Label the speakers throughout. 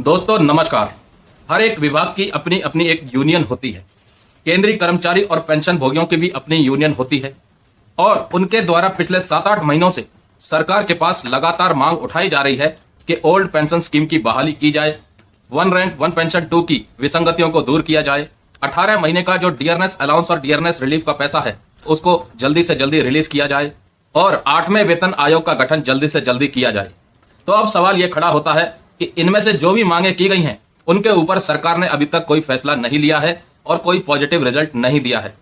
Speaker 1: दोस्तों नमस्कार। हर एक विभाग की अपनी अपनी एक यूनियन होती है। केंद्रीय कर्मचारी और पेंशन भोगियों की भी अपनी यूनियन होती है और उनके द्वारा पिछले 7-8 महीनों से सरकार के पास लगातार मांग उठाई जा रही है कि ओल्ड पेंशन स्कीम की बहाली की जाए, वन रैंक वन पेंशन 2 की विसंगतियों को दूर किया जाए, 18 महीने का जो डियरनेस अलाउंस और डियरनेस रिलीफ का पैसा है उसको जल्दी से जल्दी रिलीज किया जाए और 8वें वेतन आयोग का गठन जल्दी से जल्दी किया जाए। तो अब सवाल यह खड़ा होता है कि इनमें से जो भी मांगे की गई हैं उनके ऊपर सरकार ने अभी तक कोई फैसला नहीं लिया है और कोई पॉजिटिव रिजल्ट नहीं दिया है।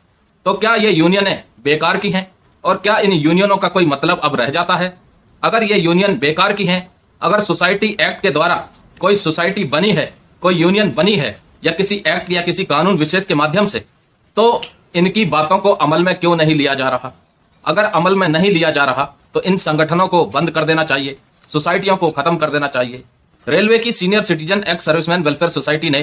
Speaker 1: तो क्या ये यूनियनें बेकार की हैं और क्या इन यूनियनों का कोई मतलब अब रह जाता है? अगर ये यूनियन बेकार की हैं, अगर सोसाइटी एक्ट के द्वारा कोई सोसाइटी बनी है, कोई यूनियन बनी है या किसी एक्ट या किसी कानून विशेष के माध्यम से, तो इनकी बातों को अमल में क्यों नहीं लिया जा रहा? अगर अमल में नहीं लिया जा रहा तो इन संगठनों को बंद कर देना चाहिए, सोसाइटियों को खत्म कर देना चाहिए। रेलवे की senior citizen ex serviceman welfare society ने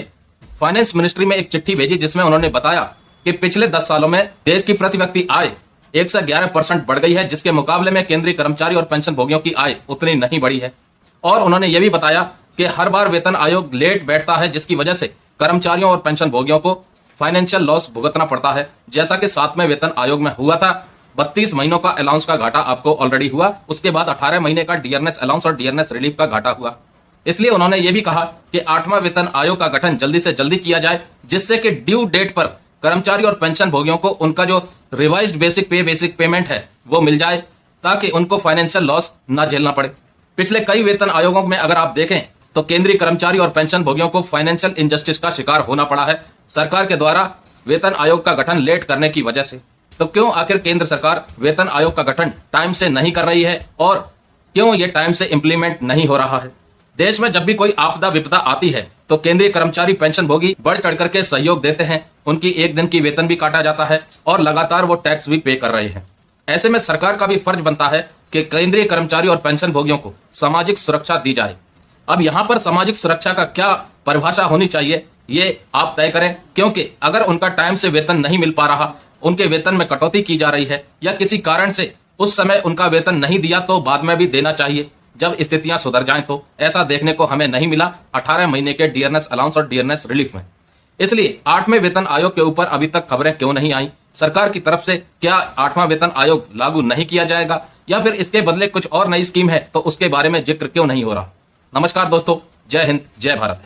Speaker 1: फाइनेंस मिनिस्ट्री में एक चिट्ठी भेजी जिसमें उन्होंने बताया कि पिछले 10 सालों में देश की प्रति व्यक्ति आय 111% बढ़ गई है, जिसके मुकाबले में केंद्रीय कर्मचारी और पेंशन भोगियों की आय उतनी नहीं बढ़ी है। और उन्होंने यह भी बताया कि हर बार वेतन आयोग लेट बैठता है, जिसकी वजह से कर्मचारियों और पेंशन भोगियों को फाइनेंशियल लॉस भुगतना पड़ता है, जैसा कि 7वें वेतन आयोग में हुआ था। 32 महीनों का अलाउंस का घाटा आपको ऑलरेडी हुआ, उसके बाद 18 महीने का डियरनेस अलाउंस और डियरनेस रिलीफ का घाटा हुआ। इसलिए उन्होंने ये भी कहा कि 8वां वेतन आयोग का गठन जल्दी से जल्दी किया जाए, जिससे कि ड्यू डेट पर कर्मचारी और पेंशन भोगियों को उनका जो रिवाइज्ड बेसिक पेमेंट है वो मिल जाए, ताकि उनको फाइनेंशियल लॉस ना झेलना पड़े। पिछले कई वेतन आयोगों में अगर आप देखें तो केंद्रीय कर्मचारी और पेंशन भोगियों को फाइनेंशियल इनजस्टिस का शिकार होना पड़ा है सरकार के द्वारा वेतन आयोग का गठन लेट करने की वजह से। तो क्यों आखिर केंद्र सरकार वेतन आयोग का गठन टाइम से नहीं कर रही है और क्यों ये टाइम से इंप्लीमेंट नहीं हो रहा है? देश में जब भी कोई आपदा विपदा आती है तो केंद्रीय कर्मचारी पेंशन भोगी बढ़ चढ़कर के सहयोग देते हैं, उनकी एक दिन की वेतन भी काटा जाता है और लगातार वो टैक्स भी पे कर रहे हैं। ऐसे में सरकार का भी फर्ज बनता है कि केंद्रीय कर्मचारी और पेंशन भोगियों को सामाजिक सुरक्षा दी जाए। अब यहाँ पर सामाजिक सुरक्षा का क्या परिभाषा होनी चाहिए ये आप तय करें, क्योंकि अगर उनका टाइम से वेतन नहीं मिल पा रहा, उनके वेतन में कटौती की जा रही है या किसी कारण से उस समय उनका वेतन नहीं दिया तो बाद में भी देना चाहिए जब स्थितियां सुधर जाएं। तो ऐसा देखने को हमें नहीं मिला 18 महीने के डियरनेस अलाउंस और डियरनेस रिलीफ में। इसलिए 8वें वेतन आयोग के ऊपर अभी तक खबरें क्यों नहीं आई? सरकार की तरफ से क्या 8वां वेतन आयोग लागू नहीं किया जाएगा या फिर इसके बदले कुछ और नई स्कीम है तो उसके बारे में जिक्र क्यों नहीं हो रहा? नमस्कार दोस्तों, जय हिंद, जय भारत।